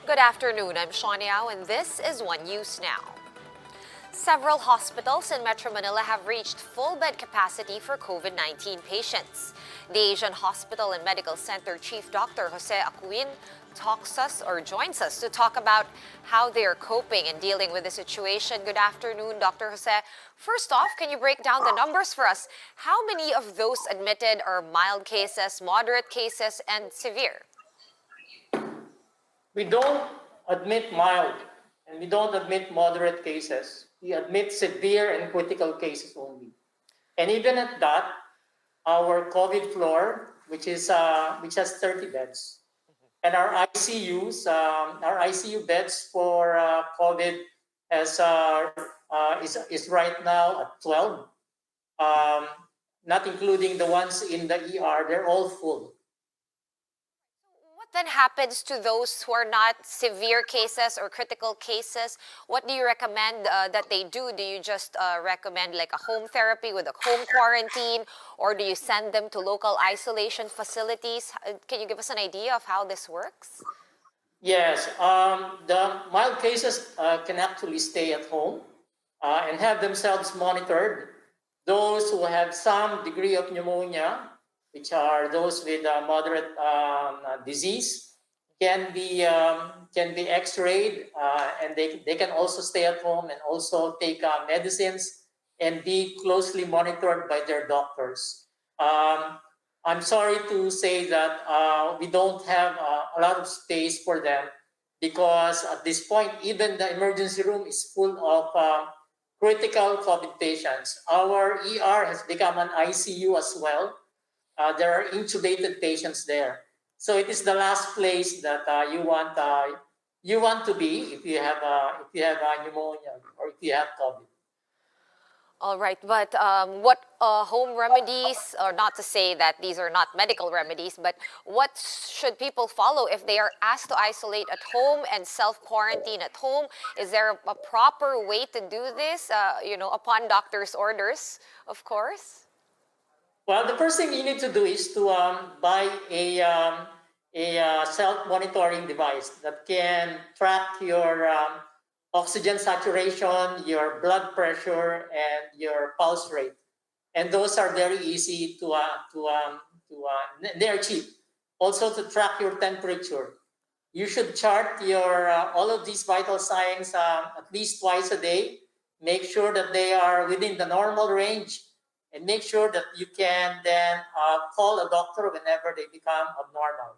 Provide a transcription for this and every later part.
Good afternoon, I'm Shawn Yao and this is One News Now. Several hospitals in Metro Manila have reached full bed capacity for COVID-19 patients. The Asian Hospital and Medical Center Chief Dr. Jose Acuin joins us to talk about how they are coping and dealing with the situation. Good afternoon, Dr. Jose. First off, can you break down the numbers for us? How many of those admitted are mild cases, moderate cases, and severe? We don't admit mild and we don't admit moderate cases. We admit severe and critical cases only. And even at that, our COVID floor, which has 30 beds, and our ICU beds for COVID is right now at 12, um, not including the ones in the ER. They're all full. What then happens to those who are not severe cases or critical cases? What do you recommend that they do? Do you just recommend like a home therapy with a home quarantine, or do you send them to local isolation facilities? Can you give us an idea of how this works? Yes, the mild cases can actually stay at home and have themselves monitored. Those who have some degree of pneumonia, which are those with moderate disease, can be X-rayed, and they can also stay at home and also take medicines and be closely monitored by their doctors. I'm sorry to say that we don't have a lot of space for them because at this point, even the emergency room is full of critical COVID patients. Our ER has become an ICU as well. There are intubated patients there. So it is the last place that you want to be if you have pneumonia or if you have COVID. All right, but what home remedies, or not to say that these are not medical remedies, but what should people follow if they are asked to isolate at home and self-quarantine at home? Is there a proper way to do this, upon doctor's orders, of course? Well, the first thing you need to do is to buy a self-monitoring device that can track your oxygen saturation, your blood pressure, and your pulse rate. And those are very easy they're cheap. Also to track your temperature. You should chart your all of these vital signs at least twice a day. Make sure that they are within the normal range, and make sure that you can then call a doctor whenever they become abnormal.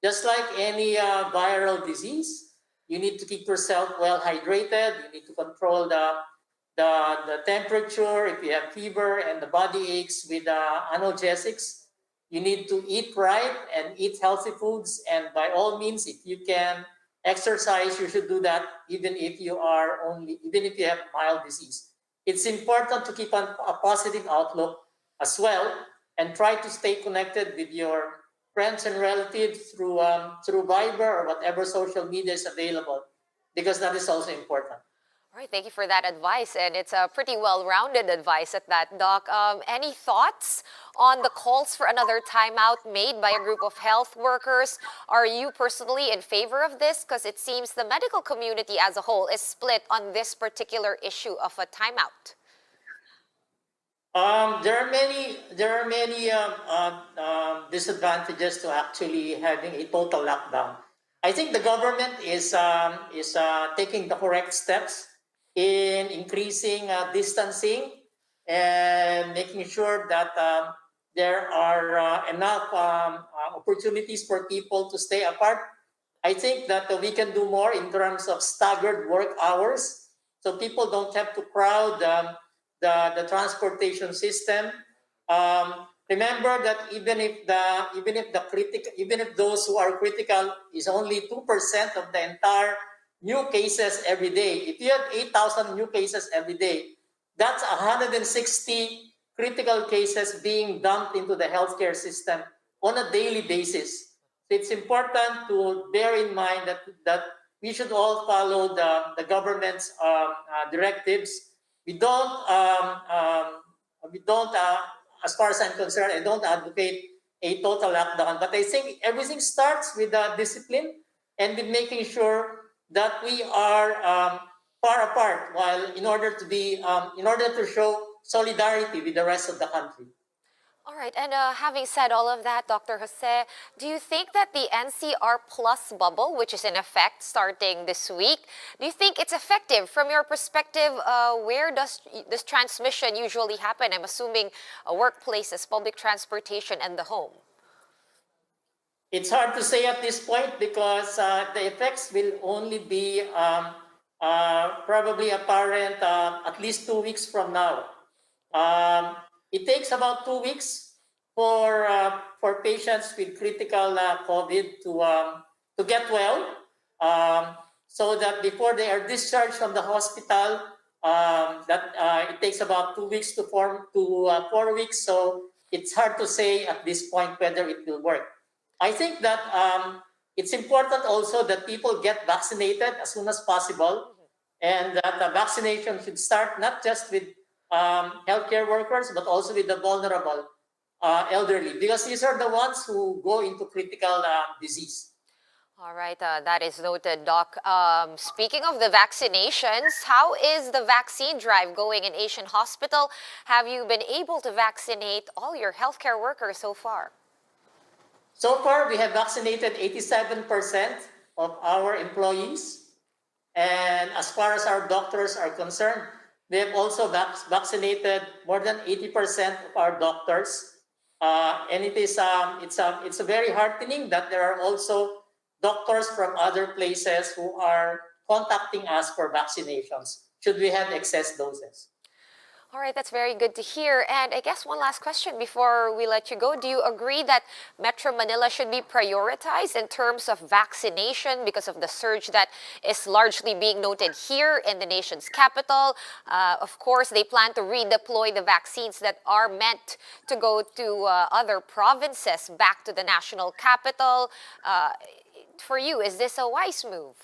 Just like any viral disease, you need to keep yourself well hydrated. You need to control the temperature. If you have fever and the body aches with analgesics, you need to eat right and eat healthy foods. And by all means, if you can exercise, you should do that even if you have mild disease. It's important to keep a positive outlook as well and try to stay connected with your friends and relatives through Viber or whatever social media is available, because that is also important. All right, thank you for that advice, and it's a pretty well-rounded advice at that, Doc. Any thoughts on the calls for another timeout made by a group of health workers? Are you personally in favor of this? Because it seems the medical community as a whole is split on this particular issue of a timeout. There are many disadvantages to actually having a total lockdown. I think the government is taking the correct steps in increasing distancing and making sure that there are enough opportunities for people to stay apart. I think that we can do more in terms of staggered work hours, so people don't have to crowd the transportation system. Remember that even if those who are critical is only 2% of the entire new cases every day. If you have 8,000 new cases every day, that's 160 critical cases being dumped into the healthcare system on a daily basis. So it's important to bear in mind that we should all follow the government's directives. We don't, as far as I'm concerned, I don't advocate a total lockdown, but I think everything starts with discipline. and with making sure that we are far apart while in order to show solidarity with the rest of the country. All right, and having said all of that, Dr. Jose, do you think that the NCR Plus bubble, which is in effect starting this week, do you think it's effective from your perspective? Where does this transmission usually happen? I'm assuming workplaces, public transportation, and the home. It's hard to say at this point because the effects will only be probably apparent at least 2 weeks from now. It takes about 2 weeks for patients with critical COVID to get well, so that before they are discharged from the hospital, it takes about 2 weeks to 4 weeks. So it's hard to say at this point whether it will work. I think that it's important also that people get vaccinated as soon as possible, and that the vaccination should start not just with healthcare workers, but also with the vulnerable elderly, because these are the ones who go into critical disease. All right, that is noted, Doc. Speaking of the vaccinations, how is the vaccine drive going in Asian Hospital? Have you been able to vaccinate all your healthcare workers so far? So far, we have vaccinated 87% of our employees. And as far as our doctors are concerned, we have also vaccinated more than 80% of our doctors. And it's a very heartening that there are also doctors from other places who are contacting us for vaccinations, should we have excess doses. All right, that's very good to hear. And I guess one last question before we let you go. Do you agree that Metro Manila should be prioritized in terms of vaccination because of the surge that is largely being noted here in the nation's capital? Of course, they plan to redeploy the vaccines that are meant to go to other provinces back to the national capital. For you, is this a wise move?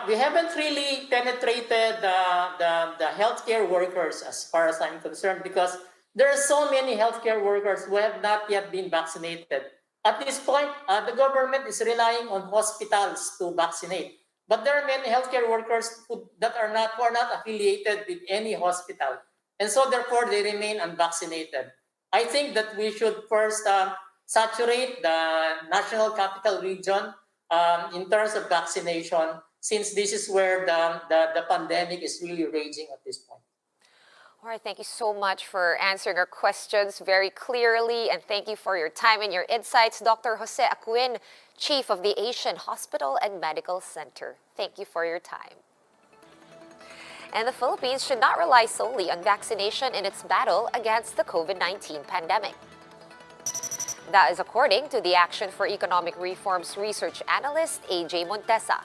We haven't really penetrated the healthcare workers as far as I'm concerned, because there are so many healthcare workers who have not yet been vaccinated. At this point, the government is relying on hospitals to vaccinate. But there are many healthcare workers who are not affiliated with any hospital. And so therefore, they remain unvaccinated. I think that we should first saturate the national capital region in terms of vaccination, since this is where the pandemic is really raging at this point. All right, thank you so much for answering our questions very clearly, and thank you for your time and your insights, Dr. Jose Acuin, Chief of the Asian Hospital and Medical Center. Thank you for your time. And the Philippines should not rely solely on vaccination in its battle against the COVID-19 pandemic. That is according to the Action for Economic Reform's research analyst, AJ Montesa.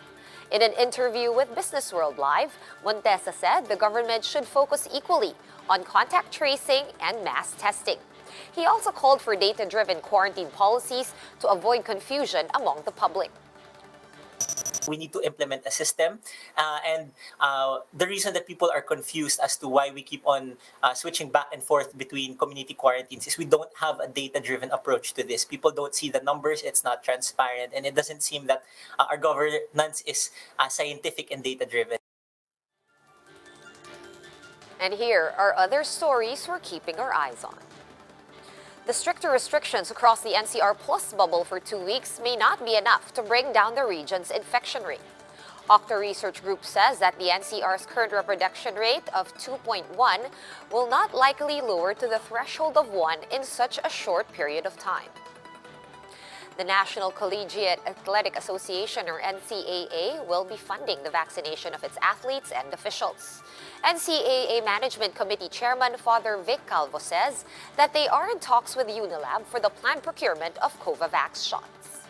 In an interview with Business World Live, Montesa said the government should focus equally on contact tracing and mass testing. He also called for data-driven quarantine policies to avoid confusion among the public. We need to implement a system, and the reason that people are confused as to why we keep on switching back and forth between community quarantines is we don't have a data-driven approach to this. People don't see the numbers, it's not transparent, and it doesn't seem that our governance is scientific and data-driven. And here are other stories we're keeping our eyes on. The stricter restrictions across the NCR Plus bubble for 2 weeks may not be enough to bring down the region's infection rate. Octa Research Group says that the NCR's current reproduction rate of 2.1 will not likely lower to the threshold of 1 in such a short period of time. The National Collegiate Athletic Association, or NCAA, will be funding the vaccination of its athletes and officials. NCAA Management Committee Chairman Father Vic Calvo says that they are in talks with Unilab for the planned procurement of Covavax shots.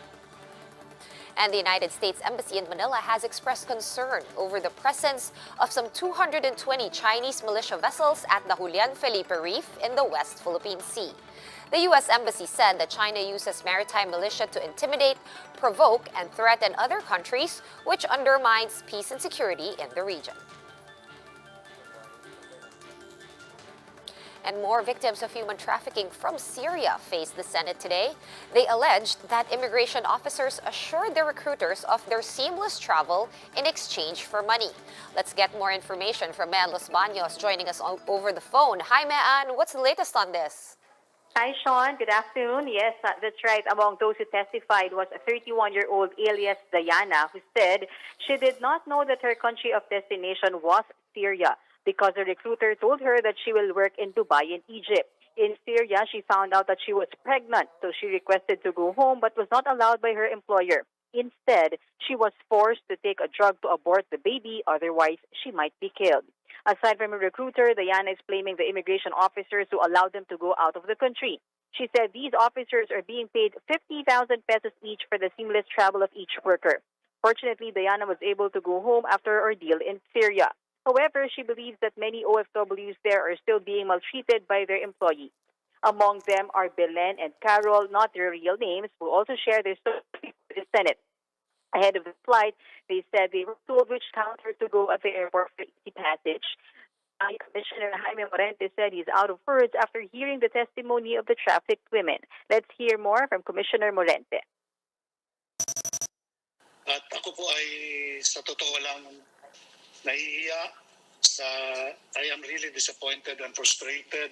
And the United States Embassy in Manila has expressed concern over the presence of some 220 Chinese militia vessels at the Julian Felipe Reef in the West Philippine Sea. The U.S. Embassy said that China uses maritime militia to intimidate, provoke, and threaten other countries, which undermines peace and security in the region. And more victims of human trafficking from Syria faced the Senate today. They alleged that immigration officers assured their recruiters of their seamless travel in exchange for money. Let's get more information from Mean Los Baños joining us over the phone. Hi, Mean. What's the latest on this? Hi, Sean. Good afternoon. Yes, that's right. Among those who testified was a 31-year-old alias Diana, who said she did not know that her country of destination was Syria because the recruiter told her that she will work in Dubai and Egypt. In Syria, she found out that she was pregnant, so she requested to go home but was not allowed by her employer. Instead, she was forced to take a drug to abort the baby, otherwise she might be killed. Aside from a recruiter, Diana is blaming the immigration officers who allowed them to go out of the country. She said these officers are being paid 50,000 pesos each for the seamless travel of each worker. Fortunately, Diana was able to go home after her ordeal in Syria. However, she believes that many OFWs there are still being maltreated by their employees. Among them are Belen and Carol, not their real names, who also share their story with the Senate. Ahead of the flight, they said they were told which counter to go at the airport for easy passage. Commissioner Jaime Morente said he's out of words after hearing the testimony of the trafficked women. Let's hear more from Commissioner Morente. At ako po ay sa totoo lang nahihiya I am really disappointed and frustrated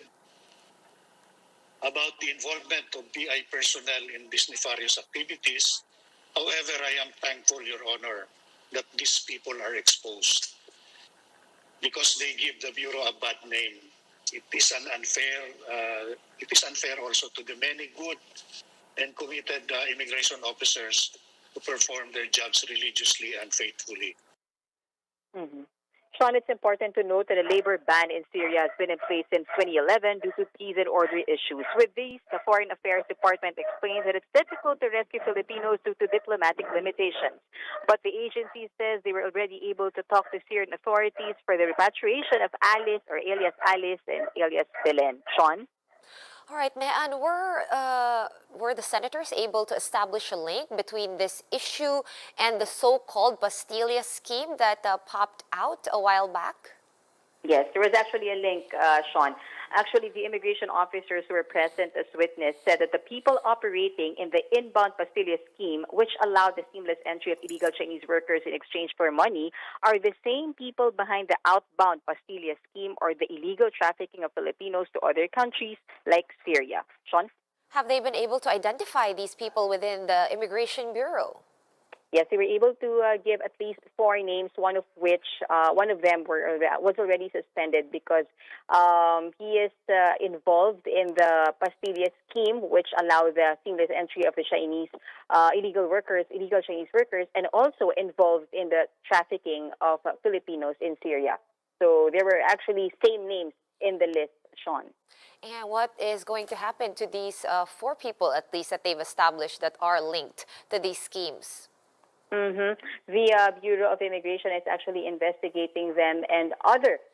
about the involvement of BI personnel in these nefarious activities. However, I am thankful, Your Honor, that these people are exposed because they give the Bureau a bad name. It is unfair also to the many good and committed immigration officers who perform their jobs religiously and faithfully. Mm-hmm. Sean, it's important to note that a labor ban in Syria has been in place since 2011 due to peace and order issues. With these, the Foreign Affairs Department explains that it's difficult to rescue Filipinos due to diplomatic limitations. But the agency says they were already able to talk to Syrian authorities for the repatriation of Alice, or alias Alice, and alias Belen. Sean? All right, Mean, were the senators able to establish a link between this issue and the so-called Bastilla scheme that popped out a while back? Yes, there was actually a link, Sean. Actually, the immigration officers who were present as witness said that the people operating in the inbound Bastilla scheme, which allowed the seamless entry of illegal Chinese workers in exchange for money, are the same people behind the outbound Bastilla scheme, or the illegal trafficking of Filipinos to other countries like Syria. Sean? Have they been able to identify these people within the Immigration Bureau? Yes, they were able to give at least 4 names, one of them was already suspended because he is involved in the Bastilla scheme, which allowed the seamless entry of the Chinese illegal Chinese workers, and also involved in the trafficking of Filipinos in Syria. So there were actually same names in the list, Sean. And what is going to happen to these 4 people, at least, that they've established that are linked to these schemes? Mm-hmm. The Bureau of Immigration is actually investigating them and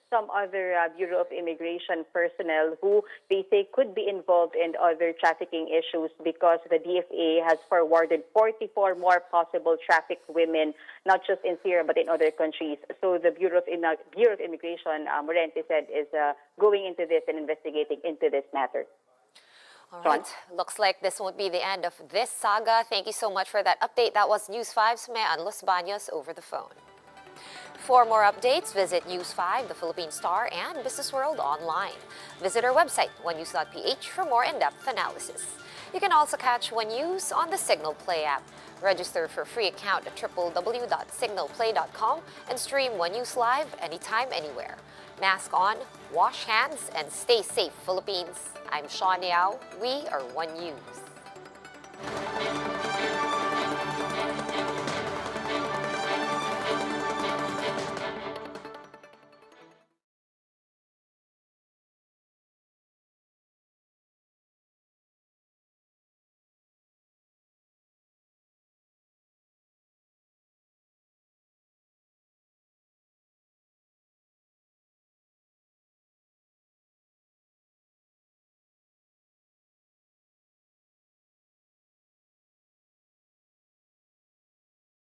some other Bureau of Immigration personnel who they say could be involved in other trafficking issues, because the DFA has forwarded 44 more possible trafficked women, not just in Syria but in other countries. So the Bureau of Immigration, Morente said, is going into this and investigating into this matter. All right. Looks like this won't be the end of this saga. Thank you so much for that update. That was News 5's Mean Los Baños over the phone. For more updates, visit News 5, the Philippine Star, and Business World online. Visit our website, onenews.ph, for more in-depth analysis. You can also catch One News on the Signal Play app. Register for a free account at www.signalplay.com and stream One News live anytime, anywhere. Mask on, wash hands, and stay safe, Philippines. I'm Sean Yao. We are One News.